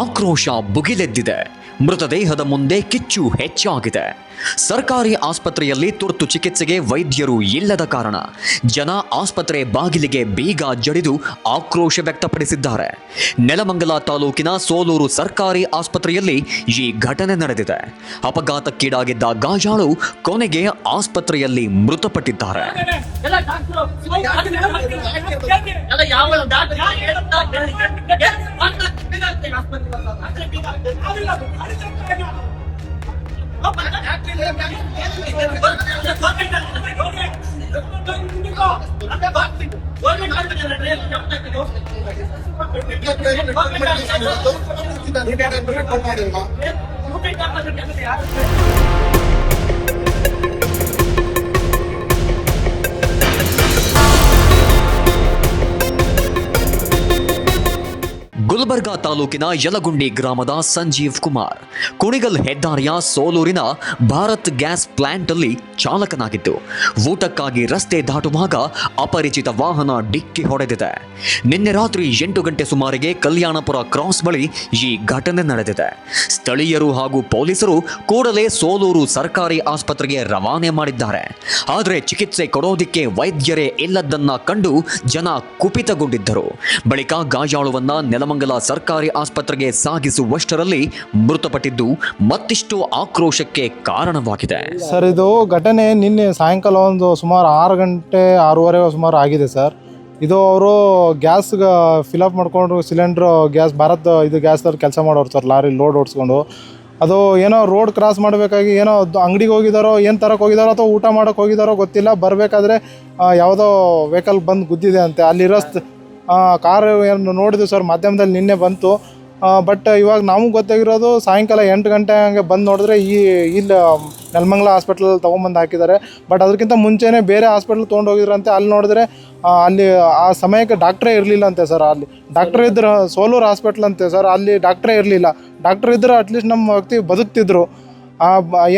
ಆಕ್ರೋಶ ಭುಗಿಲೆದ್ದಿದೆ. ಮೃತದೇಹದ ಮುಂದೆ ಕಿಚ್ಚು ಹೆಚ್ಚಾಗಿದೆ. ಸರ್ಕಾರಿ ಆಸ್ಪತ್ರೆಯಲ್ಲಿ ತುರ್ತು ಚಿಕಿತ್ಸೆಗೆ ವೈದ್ಯರು ಇಲ್ಲದ ಕಾರಣ ಜನ ಆಸ್ಪತ್ರೆ ಬಾಗಿಲಿಗೆ ಬೀಗ ಜಡಿದು ಆಕ್ರೋಶ ವ್ಯಕ್ತಪಡಿಸಿದ್ದಾರೆ. ನೆಲಮಂಗಲ ತಾಲೂಕಿನ ಸೋಲೂರು ಸರ್ಕಾರಿ ಆಸ್ಪತ್ರೆಯಲ್ಲಿ ಈ ಘಟನೆ ನಡೆದಿದೆ. ಅಪಘಾತಕ್ಕೀಡಾಗಿದ್ದ ಗಾಯಾಳು ಕೊನೆಗೆ ಆಸ್ಪತ್ರೆಯಲ್ಲಿ ಮೃತಪಟ್ಟಿದ್ದಾರೆ. ಗುಲ್ಬರ್ಗಾ ತಾಲೂಕಿನ ಯಲಗುಂಡಿ ಗ್ರಾಮದ ಸಂಜೀವ್ ಕುಮಾರ್ ಕುಣಿಗಲ್ ಹೆದ್ದಾರಿಯ ಸೋಲೂರಿನ ಭಾರತ್ ಗ್ಯಾಸ್ ಪ್ಲಾಂಟ್ ಅಲ್ಲಿ ಚಾಲಕನಾಗಿದ್ದು ಊಟಕ್ಕಾಗಿ ರಸ್ತೆ ದಾಟುವಾಗ ಅಪರಿಚಿತ ವಾಹನ ಡಿಕ್ಕಿ ಹೊಡೆದಿದೆ. ನಿನ್ನೆ ರಾತ್ರಿ 8 ಗಂಟೆ ಸುಮಾರಿಗೆ ಕಲ್ಯಾಣಪುರ ಕ್ರಾಸ್ ಬಳಿ ಈ ಘಟನೆ ನಡೆದಿದೆ. ಸ್ಥಳೀಯರು ಹಾಗೂ ಪೊಲೀಸರು ಕೂಡಲೇ ಸೋಲೂರು ಸರ್ಕಾರಿ ಆಸ್ಪತ್ರೆಗೆ ರವಾನೆ ಮಾಡಿದ್ದಾರೆ. ಆದರೆ ಚಿಕಿತ್ಸೆ ಕೊಡೋದಿಕ್ಕೆ ವೈದ್ಯರೇ ಇಲ್ಲದನ್ನ ಕಂಡು ಜನ ಕುಪಿತಗೊಂಡಿದ್ದರು. ಬಳಿಕ ಗಾಯಾಳುವನ್ನ ನೆಲಮಂಗಲ ಸರ್ಕಾರಿ ಆಸ್ಪತ್ರೆಗೆ ಸಾಗಿಸುವಷ್ಟರಲ್ಲಿ ಮೃತಪಟ್ಟಿದ್ದು ಮತ್ತಿಷ್ಟು ಆಕ್ರೋಶಕ್ಕೆ ಕಾರಣವಾಗಿದೆ. ಸರ್, ಇದು ಘಟನೆ ನಿನ್ನೆ ಸಾಯಂಕಾಲ ಒಂದು ಸುಮಾರು 6 ಗಂಟೆ 6:30 ಸುಮಾರು ಆಗಿದೆ ಸರ್. ಇದು ಅವರು ಗ್ಯಾಸ್ ಫಿಲಪ್ ಮಾಡಿಕೊಂಡು ಸಿಲಿಂಡ್ರು ಗ್ಯಾಸ್ ಭಾರತ್ ಇದು ಗ್ಯಾಸ್ದವ್ರು ಕೆಲಸ ಮಾಡೋರು ಸರ್. ಲಾರಿ ಲೋಡ್ ಓಡಿಸ್ಕೊಂಡು ಅದು ಏನೋ ರೋಡ್ ಕ್ರಾಸ್ ಮಾಡಬೇಕಾಗಿ ಏನೋ ಅಂಗಡಿಗೆ ಹೋಗಿದ್ದಾರೋ ಏನು ತರಕ್ಕೆ ಹೋಗಿದ್ದಾರೋ ಅಥವಾ ಊಟ ಮಾಡೋಕ್ಕೆ ಹೋಗಿದ್ದಾರೋ ಗೊತ್ತಿಲ್ಲ. ಬರಬೇಕಾದ್ರೆ ಯಾವುದೋ ವೆಹಿಕಲ್ ಬಂದು ಗುದ್ದಿದೆ ಅಂತೆ. ಅಲ್ಲಿರೋ ಕಾರು ಏನು ನೋಡಿದ್ವಿ ಸರ್, ಮಾಧ್ಯಮದಲ್ಲಿ ನಿನ್ನೆ ಬಂತು. ಬಟ್ ಇವಾಗ ನಮಗೆ ಗೊತ್ತಾಗಿರೋದು ಸಾಯಂಕಾಲ 8 ಗಂಟೆ ಹಂಗೆ ಬಂದು ನೋಡಿದ್ರೆ ಇಲ್ಲಿ ನೆಲಮಂಗಲ ಹಾಸ್ಪಿಟ್ಲಲ್ಲಿ ತೊಗೊಂಬಂದು ಹಾಕಿದ್ದಾರೆ. ಬಟ್ ಅದಕ್ಕಿಂತ ಮುಂಚೆನೇ ಬೇರೆ ಹಾಸ್ಪಿಟ್ಲ್ ತೊಗೊಂಡೋಗಿದ್ರಂತೆ. ಅಲ್ಲಿ ನೋಡಿದ್ರೆ ಅಲ್ಲಿ ಆ ಸಮಯಕ್ಕೆ ಡಾಕ್ಟ್ರೇ ಇರಲಿಲ್ಲ ಅಂತೆ ಸರ್. ಅಲ್ಲಿ ಡಾಕ್ಟ್ರ್ ಇದ್ರು, ಸೋಲೂರು ಹಾಸ್ಪಿಟ್ಲ್ ಅಂತೆ ಸರ್, ಅಲ್ಲಿ ಡಾಕ್ಟ್ರೇ ಇರಲಿಲ್ಲ. ಡಾಕ್ಟ್ರ್ ಇದ್ದರೆ ಅಟ್ಲೀಸ್ಟ್ ನಮ್ಮ ವ್ಯಕ್ತಿ ಬದುಕ್ತಿದ್ರು.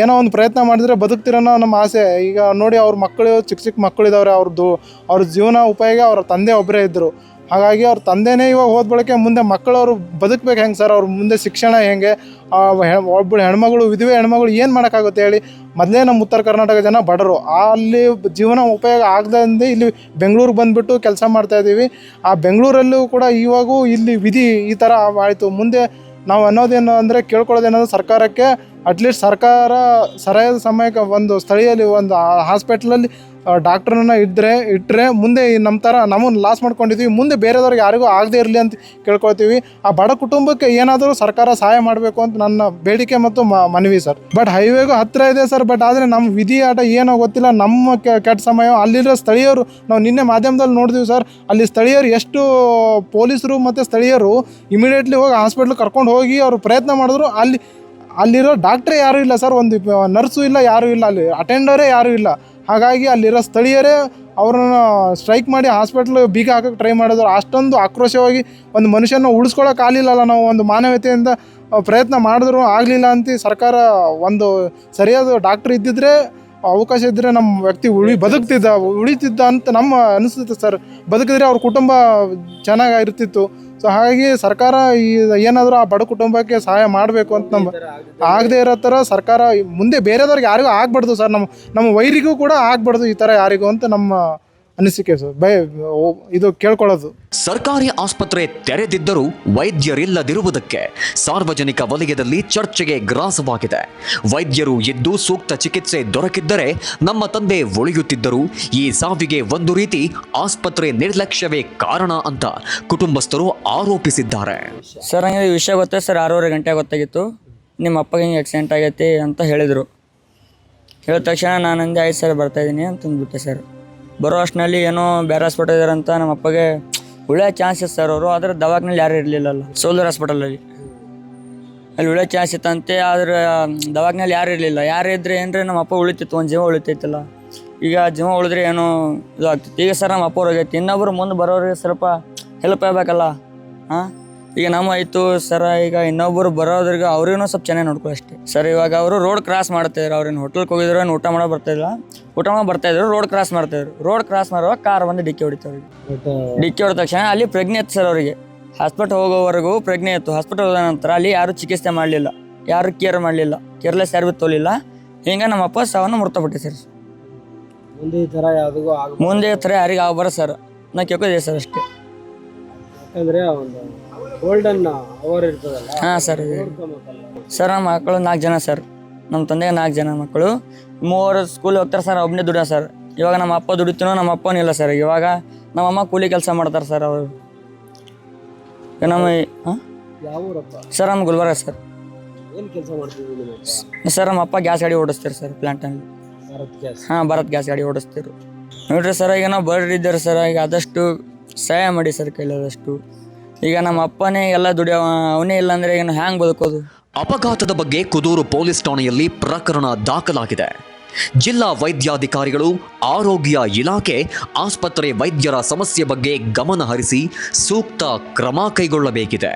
ಏನೋ ಒಂದು ಪ್ರಯತ್ನ ಮಾಡಿದರೆ ಬದುಕ್ತಿರೋನೋ ನಮ್ಮ ಆಸೆ. ಈಗ ನೋಡಿ, ಅವ್ರ ಮಕ್ಕಳು ಚಿಕ್ಕ ಮಕ್ಕಳಿದ್ದಾವ್ರೆ. ಅವ್ರ ಜೀವನ ಉಪಯೋಗ ಅವ್ರ ತಂದೆ ಒಬ್ಬರೇ ಇದ್ದರು. ಹಾಗಾಗಿ ಅವ್ರ ತಂದೆನೇ ಇವಾಗ ಹೋದ ಬಳಿಕೆ ಮುಂದೆ ಮಕ್ಕಳವ್ರು ಬದುಕಬೇಕು ಹೆಂಗೆ ಸರ್? ಅವ್ರ ಮುಂದೆ ಶಿಕ್ಷಣ ಹೆಂಗೆ? ಒಬ್ಬಳು ಹೆಣ್ಮಗಳು, ವಿಧವೆ ಹೆಣ್ಮಗಳು ಏನು ಮಾಡೋಕ್ಕಾಗುತ್ತೆ ಹೇಳಿ? ಮೊದಲೇ ನಮ್ಮ ಉತ್ತರ ಕರ್ನಾಟಕ ಜನ ಬಡವರು. ಅಲ್ಲಿ ಜೀವನ ಉಪಯೋಗ ಆಗದಂತೆ ಇಲ್ಲಿ ಬೆಂಗಳೂರಿಗೆ ಬಂದುಬಿಟ್ಟು ಕೆಲಸ ಮಾಡ್ತಾಯಿದ್ದೀವಿ. ಆ ಬೆಂಗಳೂರಲ್ಲೂ ಕೂಡ ಇವಾಗೂ ಇಲ್ಲಿ ವಿಧಿ ಈ ಥರ ಆಯಿತು. ಮುಂದೆ ನಾವು ಅನ್ನೋದೇನು ಅಂದರೆ, ಕೇಳ್ಕೊಳ್ಳೋದೇನಂದ್ರೆ ಸರ್ಕಾರಕ್ಕೆ, ಅಟ್ಲೀಸ್ಟ್ ಸರ್ಕಾರ ಸರಿಯಾದ ಸಮಯಕ್ಕೆ ಒಂದು ಸ್ಥಳೀಯಲ್ಲಿ ಒಂದು ಹಾಸ್ಪಿಟ್ಲಲ್ಲಿ ಡಾಕ್ಟ್ರನ್ನ ಇಟ್ಟರೆ ಮುಂದೆ ನಮ್ಮ ಥರ ನಮ್ಮನ್ನು ಲಾಸ್ ಮಾಡ್ಕೊಂಡಿದ್ದೀವಿ. ಮುಂದೆ ಬೇರೆದವ್ರಿಗೆ ಯಾರಿಗೂ ಆಗದೆ ಇರಲಿ ಅಂತ ಕೇಳ್ಕೊಳ್ತೀವಿ. ಆ ಬಡ ಕುಟುಂಬಕ್ಕೆ ಏನಾದರೂ ಸರ್ಕಾರ ಸಹಾಯ ಮಾಡಬೇಕು ಅಂತ ನನ್ನ ಬೇಡಿಕೆ ಮತ್ತು ಮನವಿ ಸರ್. ಬಟ್ ಹೈವೇಗೂ ಹತ್ತಿರ ಇದೆ ಸರ್. ಬಟ್ ಆದರೆ ನಮ್ಮ ವಿಧಿ ಆಟ ಏನೋ ಗೊತ್ತಿಲ್ಲ. ನಮ್ಮ ಕೆಟ್ಟ ಸಮಯ. ಅಲ್ಲಿರೋ ಸ್ಥಳೀಯರು, ನಾವು ನಿನ್ನೆ ಮಾಧ್ಯಮದಲ್ಲಿ ನೋಡಿದ್ವಿ ಸರ್, ಅಲ್ಲಿ ಸ್ಥಳೀಯರು ಎಷ್ಟು ಪೊಲೀಸರು ಮತ್ತು ಸ್ಥಳೀಯರು ಇಮಿಡಿಯೇಟ್ಲಿ ಹೋಗಿ ಹಾಸ್ಪಿಟ್ಲಿಗೆ ಕರ್ಕೊಂಡು ಹೋಗಿ ಅವರು ಪ್ರಯತ್ನ ಮಾಡಿದ್ರು. ಅಲ್ಲಿರೋ ಡಾಕ್ಟ್ರೇ ಯಾರೂ ಇಲ್ಲ ಸರ್, ಒಂದು ನರ್ಸು ಇಲ್ಲ, ಯಾರೂ ಇಲ್ಲ, ಅಲ್ಲಿ ಅಟೆಂಡರೇ ಯಾರೂ ಇಲ್ಲ. ಹಾಗಾಗಿ ಅಲ್ಲಿರೋ ಸ್ಥಳೀಯರೇ ಅವ್ರನ್ನ ಸ್ಟ್ರೈಕ್ ಮಾಡಿ ಹಾಸ್ಪಿಟ್ಲ್ ಬೀಗ ಹಾಕೋಕ್ಕೆ ಟ್ರೈ ಮಾಡಿದ್ರು. ಅಷ್ಟೊಂದು ಆಕ್ರೋಶವಾಗಿ ಒಂದು ಮನುಷ್ಯನ ಉಳಿಸ್ಕೊಳ್ಳೋಕೆ ಆಗಲಿಲ್ಲಲ್ಲ. ನಾವು ಒಂದು ಮಾನವೀಯತೆಯಿಂದ ಪ್ರಯತ್ನ ಮಾಡಿದ್ರು, ಆಗಲಿಲ್ಲ ಅಂತ ಸರ್ಕಾರ ಒಂದು ಸರಿಯಾದ ಡಾಕ್ಟ್ರ್ ಇದ್ದಿದ್ರೆ, ಅವಕಾಶ ಇದ್ದರೆ ನಮ್ಮ ವ್ಯಕ್ತಿ ಉಳಿತಿದ್ದ ಅಂತ ನಮ್ಮ ಅನಿಸುತ್ತೆ ಸರ್. ಬದುಕಿದ್ರೆ ಅವ್ರ ಕುಟುಂಬ ಚೆನ್ನಾಗಿರ್ತಿತ್ತು. ಸೊ ಹಾಗಾಗಿ ಸರ್ಕಾರ ಏನಾದರೂ ಆ ಬಡ ಕುಟುಂಬಕ್ಕೆ ಸಹಾಯ ಮಾಡಬೇಕು ಅಂತ ಆಗದೆ ಇರೋ ಥರ ಸರ್ಕಾರ ಮುಂದೆ ಬೇರೆದವ್ರಿಗೆ ಯಾರಿಗೂ ಆಗಬಾರ್ದು ಸರ್. ನಮ್ಮ ವೈರಿಗೂ ಕೂಡ ಆಗಬಾರ್ದು ಈ ಥರ ಯಾರಿಗೂ ಅಂತ ನಮ್ಮ ಅನಿಸಿಕೆ ಸರ್. ಇದು ಕೇಳ್ಕೊಳ್ಳೋದು. ಸರ್ಕಾರಿ ಆಸ್ಪತ್ರೆ ತೆರೆದಿದ್ದರೂ ವೈದ್ಯರಿಲ್ಲದಿರುವುದಕ್ಕೆ ಸಾರ್ವಜನಿಕ ವಲಯದಲ್ಲಿ ಚರ್ಚೆಗೆ ಗ್ರಾಸವಾಗಿದೆ. ವೈದ್ಯರು ಇದ್ದು ಸೂಕ್ತ ಚಿಕಿತ್ಸೆ ದೊರಕಿದ್ದರೆ ನಮ್ಮ ತಂದೆ ಉಳಿಯುತ್ತಿದ್ದರು. ಈ ಸಾವಿಗೆ ಒಂದು ರೀತಿ ಆಸ್ಪತ್ರೆ ನಿರ್ಲಕ್ಷ್ಯವೇ ಕಾರಣ ಅಂತ ಕುಟುಂಬಸ್ಥರು ಆರೋಪಿಸಿದ್ದಾರೆ. ಸರ್, ಹಂಗೆ ಈ ವಿಷಯ ಗೊತ್ತೇ ಸರ್. 6:30 ಗಂಟೆ ಗೊತ್ತಾಗಿತ್ತು, ನಿಮ್ಮ ಅಪ್ಪಗೆ ಹಿಂಗೆ ಆಕ್ಸಿಡೆಂಟ್ ಆಗೈತಿ ಅಂತ ಹೇಳಿದರು. ಹೇಳಿದ ತಕ್ಷಣ ನಾನು ಅಂದೆ, ಆಯ್ತು ಸರ್ ಬರ್ತಾಯಿದ್ದೀನಿ ಅಂತಂದ್ಬಿಟ್ಟೆ ಸರ್. ಬರೋ ಅಷ್ಟರಲ್ಲಿ ಏನೋ ಬೇರೆ ಹಾಸ್ಪಿಟಲ್ ಇದಾರಂತ ನಮ್ಮ ಅಪ್ಪಗೆ ಉಳಿಯೋ ಚಾನ್ಸಸ್ ಸರ್. ಅವರು ಆದರೆ ದವಾಖಾನಲ್ಲಿ ಯಾರೂ ಇರಲಿಲ್ಲಲ್ಲ ಸೋಲೂರು ಹಾಸ್ಪಿಟಲಲ್ಲಿ. ಅಲ್ಲಿ ಉಳಿಯೋ ಚಾನ್ಸ್ ಇತ್ತಂತೆ. ಆದರೆ ದವಾಖಾನಲ್ಲಿ ಯಾರು ಇರಲಿಲ್ಲ. ಯಾರು ಇದ್ದರೆ ಏನ್ರಿ ನಮ್ಮ ಅಪ್ಪ ಉಳಿತಿತ್ತು, ಒಂದು ಜೀವ ಉಳಿತೈತಲ್ಲ. ಈಗ ಜೀವ ಉಳಿದ್ರೆ ಏನೋ ಇದು ಆಗ್ತಿತ್ತು. ಈಗ ಸರ್ ನಮ್ಮ ಅಪ್ಪ ಹೋಗೈತಿ, ಇನ್ನೊಬ್ಬರು ಮುಂದೆ ಬರೋರಿಗೆ ಸ್ವಲ್ಪ ಹೆಲ್ಪ್ ಆಗಬೇಕಲ್ಲ. ಹಾಂ, ಈಗ ನಮ್ಮ ಆಯಿತು ಸರ. ಈಗ ಇನ್ನೊಬ್ಬರು ಬರೋದ್ರಿಗೆ ಅವ್ರಿಗೂ ಸ್ವಲ್ಪ ಚೆನ್ನಾಗಿ ನೋಡ್ಕೊಳ್ಳಿ ಅಷ್ಟೇ ಸರ್. ಇವಾಗ ಅವರು ರೋಡ್ ಕ್ರಾಸ್ ಮಾಡ್ತಾಯಿದ್ರು. ಅವ್ರೇನು ಹೋಟೆಲ್ಗೆ ಹೋಗಿದ್ರು, ಏನು ಊಟ ಮಾಡೋ ಬರ್ತಾಯಿಲ್ಲ, ಊಟ ಮಾಡೋ ಬರ್ತಾಯಿದ್ರು. ರೋಡ್ ಕ್ರಾಸ್ ಮಾಡ್ತಾಯಿದ್ರು. ರೋಡ್ ಕ್ರಾಸ್ ಮಾಡುವಾಗ ಕಾರ್ ಬಂದು ಡಿಕ್ಕಿ ಹೊಡಿತಾವ್ರಿಗೆ. ಡಿಕ್ಕಿ ಹೊಡೆದ ತಕ್ಷಣ ಅಲ್ಲಿ ಪ್ರಜ್ಞೆ ಇತ್ತು ಸರ್ ಅವರಿಗೆ. ಹಾಸ್ಪಿಟಲ್ ಹೋಗೋವರೆಗೂ ಪ್ರಜ್ಞೆ ಇತ್ತು. ಹಾಸ್ಪಿಟಲ್ ಹೋದ ನಂತರ ಅಲ್ಲಿ ಯಾರು ಚಿಕಿತ್ಸೆ ಮಾಡಲಿಲ್ಲ, ಯಾರು ಕೇರ್ ಮಾಡಲಿಲ್ಲ, ಕೇರ್ಲೆಸ್ ಯಾರು ತೋಲಿಲ್ಲ. ಹಿಂಗೆ ನಮ್ಮ ಅಪ್ಪ ಸಾವನ್ನು ಮೃತಪಟ್ಟೆ ಸರ್. ಮುಂದೆ ಈ ಥರ ಯಾವುದಿಗೂ ಮುಂದೆ ಈ ಥರ ಯಾರಿಗೆ ಆಗಬಾರ ಸರ್, ನಾ ಕೇಳ್ಕೋದೆ ಸರ್ ಅಷ್ಟೇ. ಯಾಕಂದರೆ ಒಂದು ಗೋಲ್ಡನ್ ಅವರ್ ಇರ್ತದಲ್ಲ. ಹಾಂ ಸರ್. ಸರ್ ನಮ್ಮ ಮಕ್ಕಳು 4 ಜನ ಸರ್. ನಮ್ಮ ತಂದೆಗೆ 4 ಜನ ಮಕ್ಕಳು, 3 ಸ್ಕೂಲ್ ಹೋಗ್ತಾರೆ ಸರ್, ಒಬ್ಬನೇ ದುಡಿಯೋ ಸರ್. ಇವಾಗ ನಮ್ಮ ಅಪ್ಪ ದುಡಿತೀನೋ, ನಮ್ಮ ಅಪ್ಪನಿಲ್ಲ ಸರ್. ಇವಾಗ ನಮ್ಮ ಅಮ್ಮ ಕೂಲಿ ಕೆಲಸ ಮಾಡ್ತಾರೆ ಸರ್ ಅವರು. ನಮ್ಮ ಹಾಂ ಯಾವ ಊರಪ್ಪ? ಸರ್ ನಮ್ಮ ಗುಲ್ಬರ್ಗ ಸರ್. ಏನು ಕೆಲಸ ಮಾಡ್ತಿದ್ದೀವಿ ನಿಮ್ಮ ಅಪ್ಪ? ಸರ್ ನಮ್ಮ ಅಪ್ಪ ಗ್ಯಾಸ್ ಗಾಡಿ ಓಡಿಸ್ತಾರೆ ಸರ್ ಪ್ಲ್ಯಾಂಟಲ್ಲಿ. ಭಾರತ್ ಗ್ಯಾಸ್. ಹಾಂ, ಭಾರತ್ ಗ್ಯಾಸ್ ಗಾಡಿ ಓಡಿಸ್ತೀರು. ನೋಡ್ರಿ ಸರ್, ಈಗ ನಾವು ಬಡ್ರಿದ್ದಾರೆ ಸರ್, ಈಗ ಆದಷ್ಟು ಸಹಾಯ ಮಾಡಿ ಸರ್ ಕೈಲಾದಷ್ಟು. ಈಗ ನಮ್ಮ ಅಪ್ಪನೇ ಎಲ್ಲ ದುಡಿಯೋ, ಅವನೇ ಇಲ್ಲ ಅಂದರೆ ಈಗ ಹ್ಯಾಂಗೆ ಬದುಕೋದು? ಅಪಘಾತದ ಬಗ್ಗೆ ಕುದೂರು ಪೊಲೀಸ್ ಠಾಣೆಯಲ್ಲಿ ಪ್ರಕರಣ ದಾಖಲಾಗಿದೆ. ಜಿಲ್ಲಾ ವೈದ್ಯಾಧಿಕಾರಿಗಳು, ಆರೋಗ್ಯ ಇಲಾಖೆ, ಆಸ್ಪತ್ರೆ ವೈದ್ಯರ ಸಮಸ್ಯೆ ಬಗ್ಗೆ ಗಮನ ಹರಿಸಿ ಸೂಕ್ತ ಕ್ರಮ ಕೈಗೊಳ್ಳಬೇಕಿದೆ.